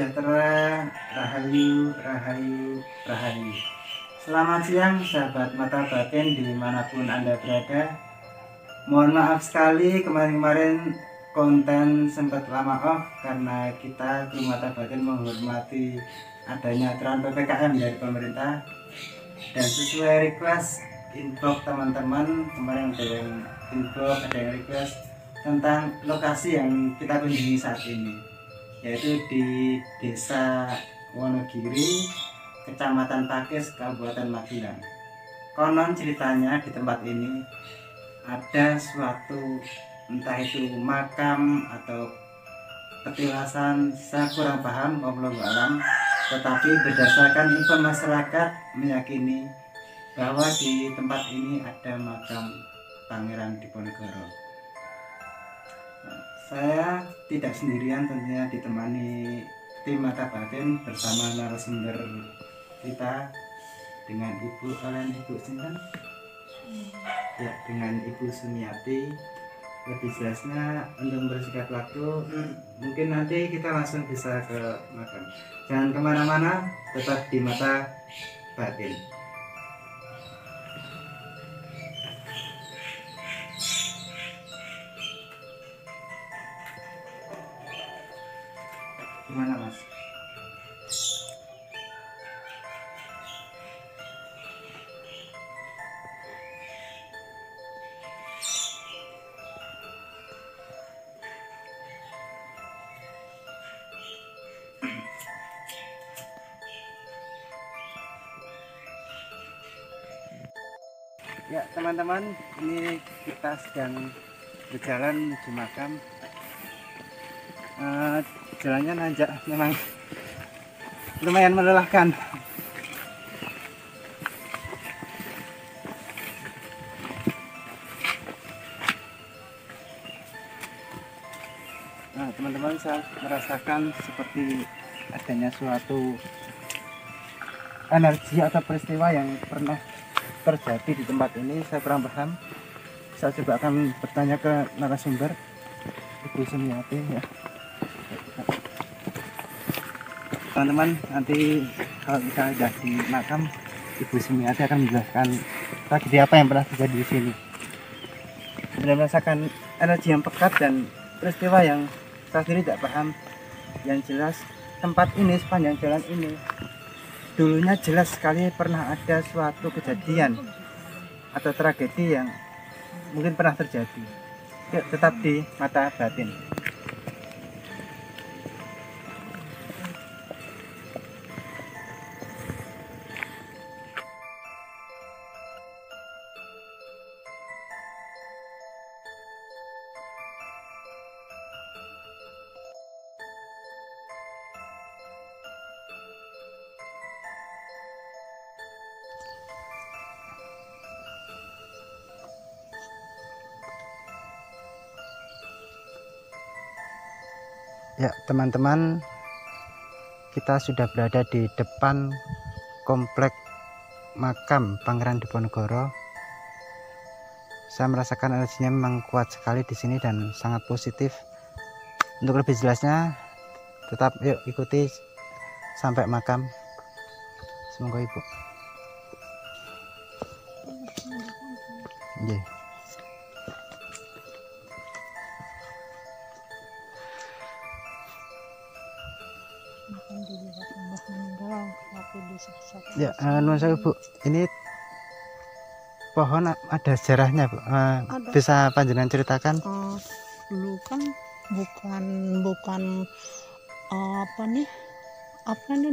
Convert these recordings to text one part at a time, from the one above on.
sejahtera, rahayu, rahayu, rahayu. Selamat siang sahabat mata batin dimanapun Anda berada. Mohon maaf sekali kemarin-kemarin konten sempat lama off karena kita kru mata batin menghormati adanya aturan PPKM dari pemerintah. Dan sesuai request inbox teman-teman, kemarin ada yang inbox, ada yang request tentang lokasi yang kita kunjungi saat ini, yaitu di Desa Wonogiri, Kecamatan Pakis, Kabupaten Magelang. Konon ceritanya di tempat ini ada suatu, entah itu makam atau petilasan, saya kurang paham, wallahu a'lam. Tetapi berdasarkan info masyarakat meyakini bahwa di tempat ini ada makam Pangeran Diponegoro. Saya tidak sendirian, tentunya ditemani tim mata batin bersama narasumber kita dengan Ibu Sinten? Ya, dengan Ibu Sumiati. Lebih jelasnya untuk bersingkat waktu, mungkin nanti kita langsung bisa ke makam. Jangan kemana-mana, tetap di mata batin. Gimana Mas? Ya teman-teman, ini kita sedang berjalan menuju makam. Jalannya nanjak, memang lumayan melelahkan. Nah teman-teman, saya merasakan seperti adanya suatu energi atau peristiwa yang pernah terjadi di tempat ini. Saya kurang paham. Saya coba akan bertanya ke narasumber, Ibu Sumiati ya. Teman-teman, nanti kalau kita sudah di makam, Ibu Sumiati akan menjelaskan tragedi apa yang pernah terjadi di sini. Saya merasakan energi yang pekat dan peristiwa yang saya sendiri tidak paham. Yang jelas tempat ini, sepanjang jalan ini, dulunya jelas sekali pernah ada suatu kejadian atau tragedi yang mungkin pernah terjadi. Yuk, tetap di mata batin. Ya teman-teman, kita sudah berada di depan komplek makam Pangeran Diponegoro. Saya merasakan energinya memang kuat sekali di sini dan sangat positif. Untuk lebih jelasnya, tetap yuk ikuti sampai makam. Semoga Ibu. Yeah. Ya, nuwun sewu Bu. Ini pohon ada sejarahnya Bu. Ada. Bisa panjenengan ceritakan? Dulu kan bukan apa nih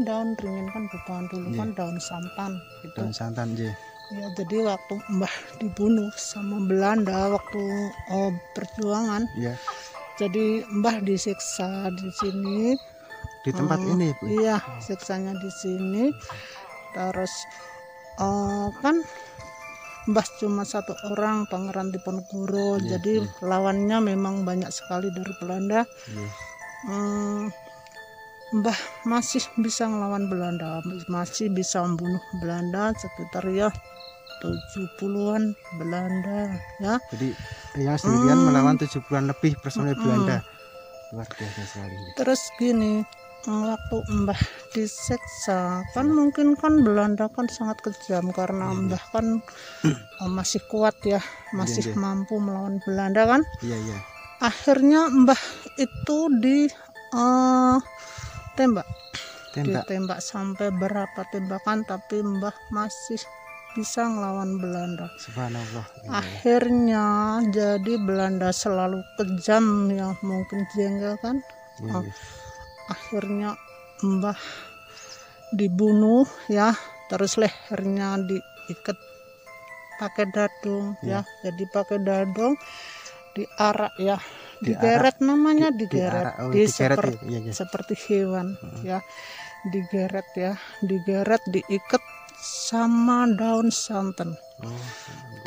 daun ringin kan, bukan dulu kan daun santan gitu. Daun santan ya. Ya, jadi waktu Mbah dibunuh sama Belanda waktu perjuangan. Ya. Jadi Mbah disiksa di sini. Di tempat ini Bu. Iya, siksanya di sini. Terus kan Mbah cuma satu orang, Pangeran Diponegoro. Jadi lawannya memang banyak sekali dari Belanda. Mbah masih bisa ngelawan Belanda, masih bisa membunuh Belanda sekitar ya 70-an Belanda ya. Jadi yang sendirian melawan 70-an lebih personil Belanda. Luar biasa sekali. Terus gini, waktu Mbah disiksa kan mungkin kan Belanda kan sangat kejam karena Mbah kan masih kuat ya, masih mampu melawan Belanda kan. Iya. Akhirnya Mbah itu ditembak. Ditembak sampai berapa tembakan, tapi Mbah masih bisa ngelawan Belanda. Subhanallah. Akhirnya jadi Belanda selalu kejam ya, mungkin jengkel kan. Akhirnya Mbah dibunuh ya, terus lehernya diikat pakai dadung ya, jadi pakai dadung diarak ya, digeret namanya, digeret seperti hewan ya, digeret diikat sama daun santan,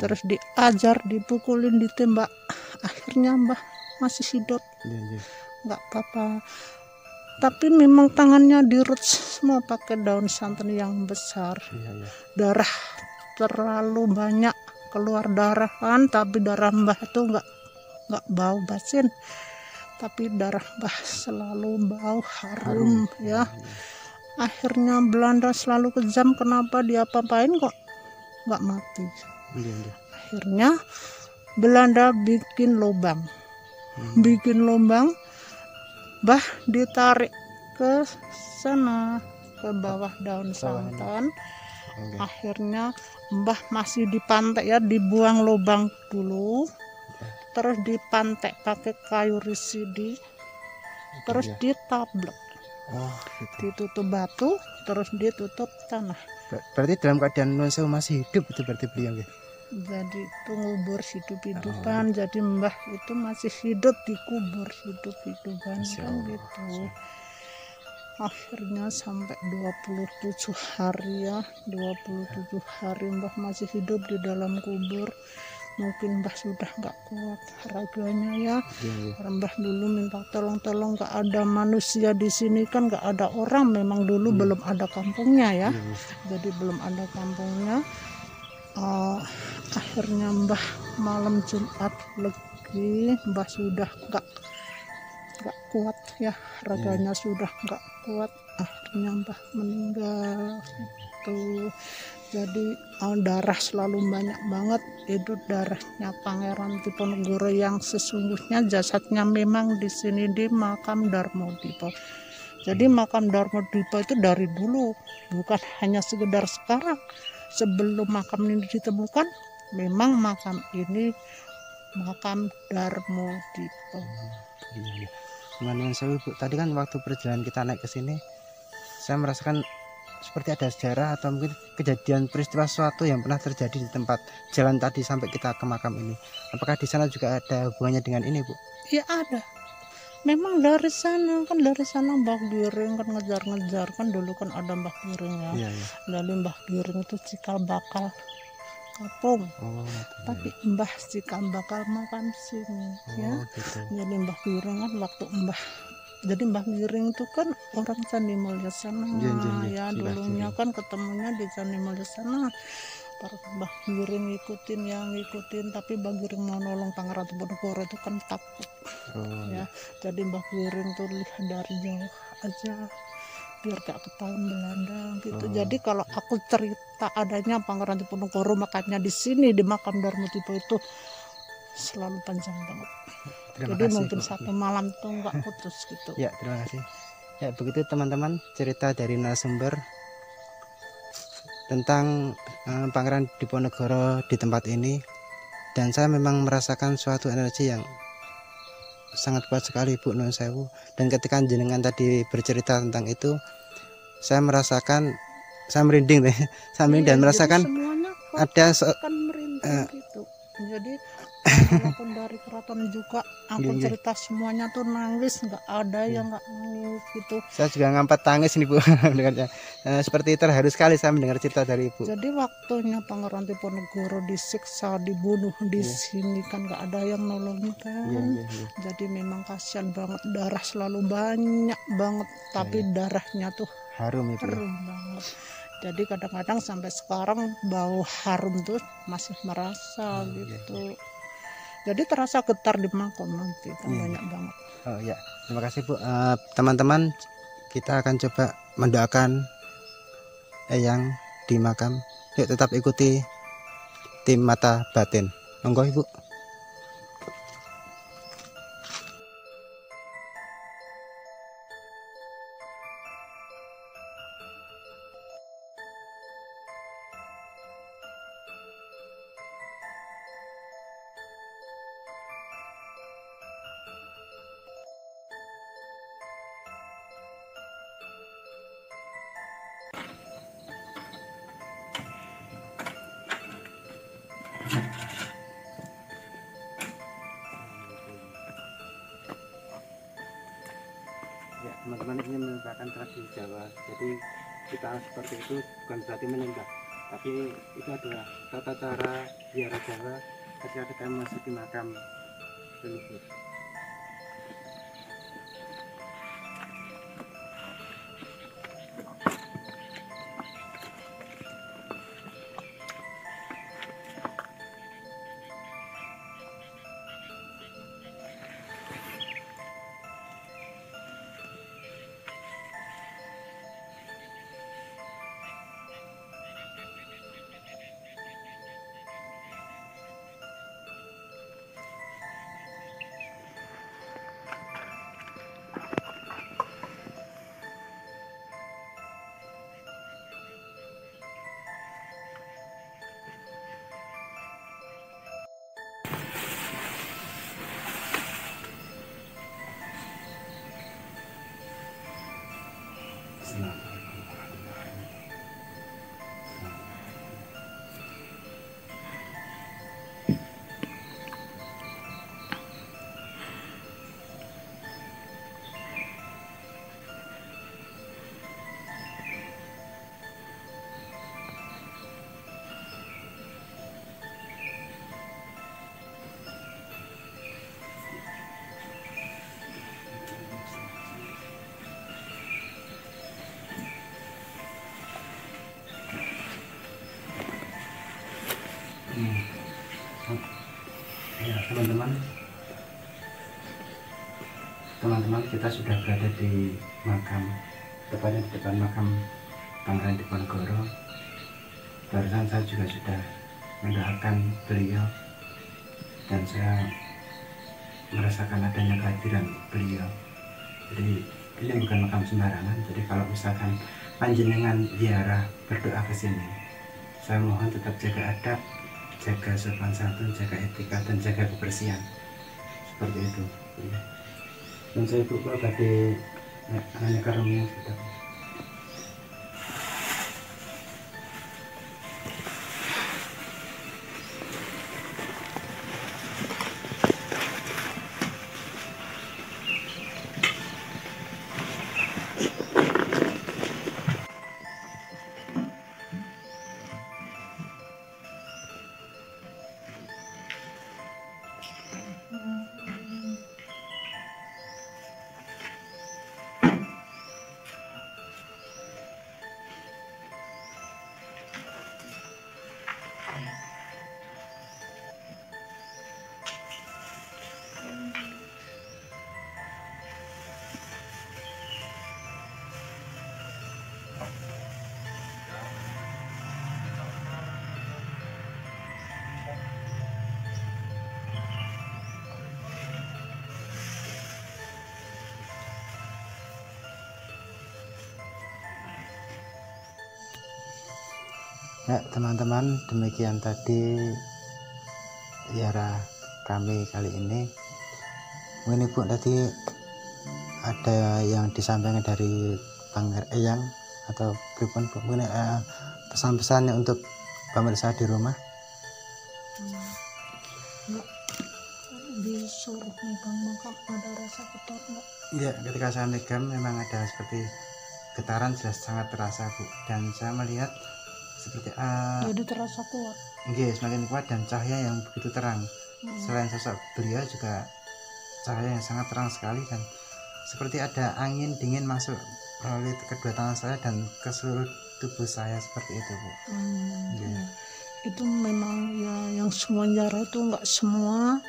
terus diajar, dipukulin, ditembak. Akhirnya Mbah masih hidup, nggak apa-apa. Tapi memang tangannya dirut semua pakai daun santan yang besar. Darah terlalu banyak keluar darah kan, tapi darah Mbah itu nggak bau basin, tapi darah Mbah selalu bau harum ya. Akhirnya Belanda selalu kejam, kenapa dia apa-apain kok nggak mati. Akhirnya Belanda bikin lubang, Mbah ditarik ke sana, ke bawah daun santan. Akhirnya Mbah masih dipantek ya, dibuang lubang dulu, terus dipantek pakai kayu risidi, terus ditablek, ditutup batu, terus ditutup tanah. Berarti dalam keadaan Nuwun Sewu masih hidup itu berarti beliau ya? Jadi itu ngubur hidup-hidupan. Jadi Mbah itu masih hidup, dikubur hidup-hidupan kan gitu. Akhirnya sampai 27 hari ya, 27 hari Mbah masih hidup di dalam kubur. Mungkin Mbah sudah nggak kuat raganya ya. Mbah dulu minta tolong, nggak ada manusia di sini kan, nggak ada orang. Memang dulu belum ada kampungnya ya, jadi belum ada kampungnya. Akhirnya Mbah malam Jumat Legi, Mbah sudah nggak kuat ya, raganya sudah nggak kuat. Akhirnya Mbah meninggal itu. Jadi darah selalu banyak banget, itu darahnya Pangeran Diponegoro yang sesungguhnya. Jasadnya memang di sini di makam Darmodipa. Jadi makam Darmodipa itu dari dulu, bukan hanya sekedar sekarang. Sebelum makam ini ditemukan, memang makam ini makam Darmodipa. Nuwun Sewu Bu, tadi kan waktu perjalanan kita naik ke sini, saya merasakan seperti ada sejarah atau mungkin kejadian peristiwa suatu yang pernah terjadi di tempat jalan tadi sampai kita ke makam ini. Apakah di sana juga ada hubungannya dengan ini, Bu? Ya ada. Memang dari sana Mbah Giring kan ngejar-ngejar kan, dulu kan ada Mbah Giring ya. Lalu Mbah Giring itu cikal bakal kampung. Tapi Mbah cikal bakal makan sini ya. Gitu. Jadi Mbah Giring kan waktu Mbah Giring itu kan orang Candi Mulya sana ya, dulunya kan ketemunya di Candi Mulya sana. Terus Mbah Giring ngikutin, tapi Mbah Giring mau nolong Pangeran Diponegoro itu kan takut ya. Jadi Mbah Giring tuh lihat dari jauh aja biar gak ketahuan Belanda gitu. Jadi kalau aku cerita adanya Pangeran Diponegoro makanya di sini di makam Darmodipa itu selalu panjang banget. Jadi mungkin Bu, satu malam tuh nggak putus gitu. Ya, terima kasih. Ya, begitu teman-teman cerita dari narasumber tentang Pangeran Diponegoro di tempat ini, dan saya memang merasakan suatu energi yang sangat kuat sekali, Bu Nuwun Sewu. Dan ketika jenengan tadi bercerita tentang itu, saya merasakan, saya merinding deh, dan merasakan ada gitu. Jadi walaupun dari keraton juga aku cerita semuanya tuh nangis, nggak ada yang nggak nangis gitu. Saya juga ngampat tangis nih Bu mendengarnya. Seperti terharu sekali saya mendengar cerita dari Ibu. Jadi waktunya Pangeran Diponegoro disiksa, dibunuh di sini kan nggak ada yang nolongin kan. Jadi memang kasihan banget, darah selalu banyak banget, tapi darahnya tuh harum itu. Harum banget. Jadi kadang-kadang sampai sekarang bau harum tuh masih merasa gitu. Jadi terasa getar di makam nanti kan banyak banget. Oh ya, terima kasih Bu. Teman-teman, kita akan coba mendoakan Eyang di makam. Yuk tetap ikuti tim Mata Batin. Monggo Ibu. Ya, teman-teman, ini merupakan tradisi Jawa. Jadi kita seperti itu bukan berarti menyembah, tapi itu adalah tata cara biara Jawa ketika kita memasuki makam leluhur. Ya, teman-teman, kita sudah berada di makam, tepatnya di depan makam Pangeran Diponegoro. Barusan saya juga sudah mendoakan beliau dan saya merasakan adanya kehadiran beliau. Jadi ini bukan makam sembarangan. Jadi kalau misalkan panjenengan ziarah berdoa ke sini, saya mohon tetap jaga adab, jaga sopan santun, jaga etika, dan jaga kebersihan. Seperti itu. Dan saya buka pada hanya karungnya sudah. Ya teman-teman, demikian tadi ziarah kami kali ini. Mungkin Ibu tadi ada yang disampaikan dari Pangeran Eyang atau pripun Bu, mungkin pesan-pesannya untuk pemirsa di rumah. Enggak, di suruh megang makam ada rasa getar enggak? Ya, ketika saya megang memang ada seperti getaran, jelas sangat terasa Bu, dan saya melihat seperti Jadi terasa kuat. semakin kuat dan cahaya yang begitu terang. Selain sosok beliau juga cahaya yang sangat terang sekali, dan seperti ada angin dingin masuk melalui kedua tangan saya dan ke seluruh tubuh saya, seperti itu Bu. Itu memang ya, yang semua ziarah itu enggak semua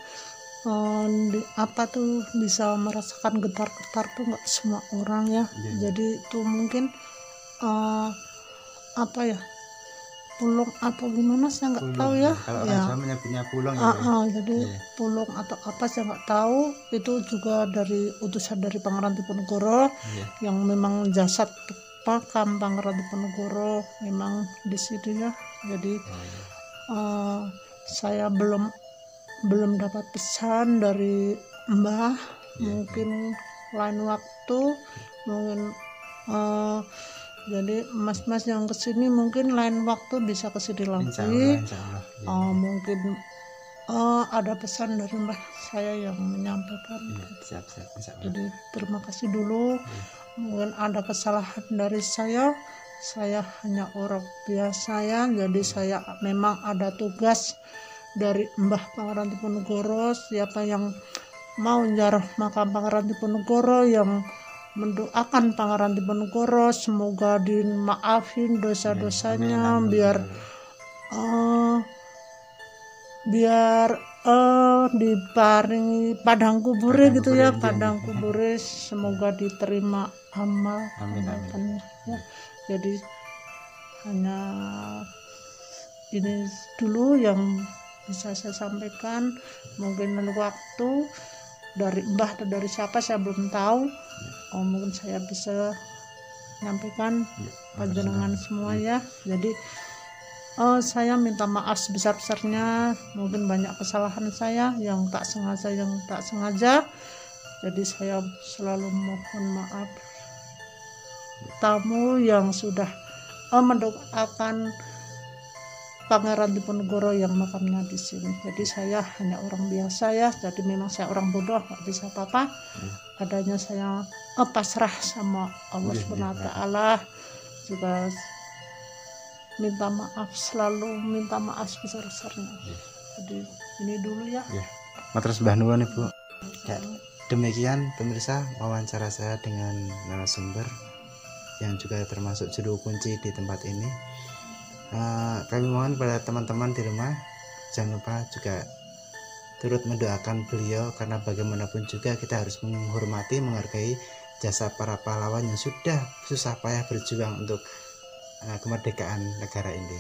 apa tuh bisa merasakan getar-getar tuh nggak semua orang ya. Jadi itu mungkin apa ya, pulung atau gimana saya nggak tahu ya. Kalau ya. orang Jawa menyebutnya pulung ya. Jadi pulung atau apa saya nggak tahu. Itu juga dari utusan dari Pangeran Diponegoro yang memang jasad makam Pangeran Diponegoro memang di situ ya. Jadi saya belum dapat pesan dari Mbah. Mungkin lain waktu, mungkin jadi mas-mas yang kesini mungkin lain waktu bisa kesini lagi. Mungkin ada pesan dari Mbah saya yang menyampaikan. Siap. Jadi terima kasih dulu. Mungkin ada kesalahan dari saya hanya orang biasa ya. Jadi saya memang ada tugas dari Mbah Pangeran Diponegoro. Siapa yang mau ziarah makam Pangeran Diponegoro, yang mendoakan Pangeran Diponegoro semoga dimaafin dosa-dosanya, biar diparingi padang kubure gitu ya, padang kubure semoga diterima amal amalannya ya. Jadi hanya ini dulu yang bisa saya sampaikan. Mungkin lalu waktu dari Mbah atau dari siapa saya belum tahu. Mungkin saya bisa menyampaikan panjenengan semua ya. Jadi saya minta maaf sebesar-besarnya. Mungkin banyak kesalahan saya yang tak sengaja. Jadi saya selalu mohon maaf tamu yang sudah mendoakan Pangeran Diponegoro yang makamnya di sini. Jadi saya hanya orang biasa ya. Jadi memang saya orang bodoh, nggak bisa apa-apa. Adanya saya pasrah sama Allah SWT. Juga minta maaf, selalu minta maaf sebesar-besarnya. Jadi ini dulu ya. Matur sembah nuwun Ibu. Demikian pemirsa wawancara saya dengan narasumber yang juga termasuk juru kunci di tempat ini. Kami mohon pada teman-teman di rumah jangan lupa juga turut mendoakan beliau, karena bagaimanapun juga kita harus menghormati, menghargai jasa para pahlawan yang sudah susah payah berjuang untuk kemerdekaan negara ini.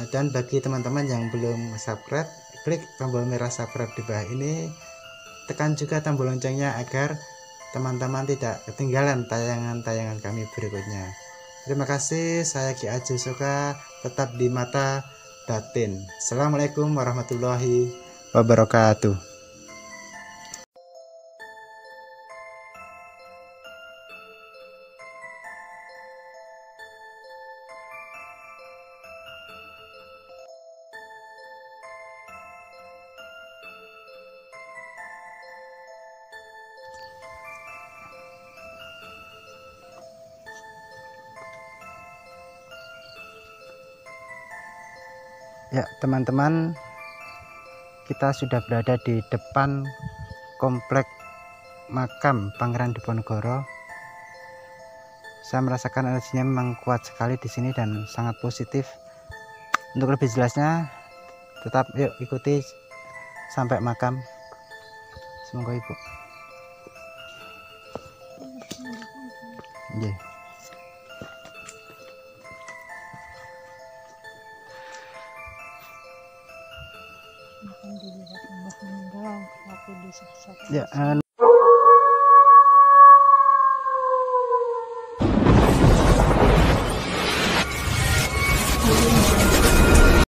Dan bagi teman-teman yang belum subscribe, klik tombol merah subscribe di bawah ini, tekan juga tombol loncengnya agar teman-teman tidak ketinggalan tayangan-tayangan kami berikutnya. Terima kasih, saya Ki Aji Soka, tetap di mata batin. Assalamualaikum warahmatullahi wabarakatuh. Ya teman-teman, kita sudah berada di depan komplek makam Pangeran Diponegoro. Saya merasakan energinya memang kuat sekali di sini dan sangat positif. Untuk lebih jelasnya, tetap yuk ikuti sampai makam. Semoga Ibu. Yeah. Dilihat Mbah meninggal waktu di Ya,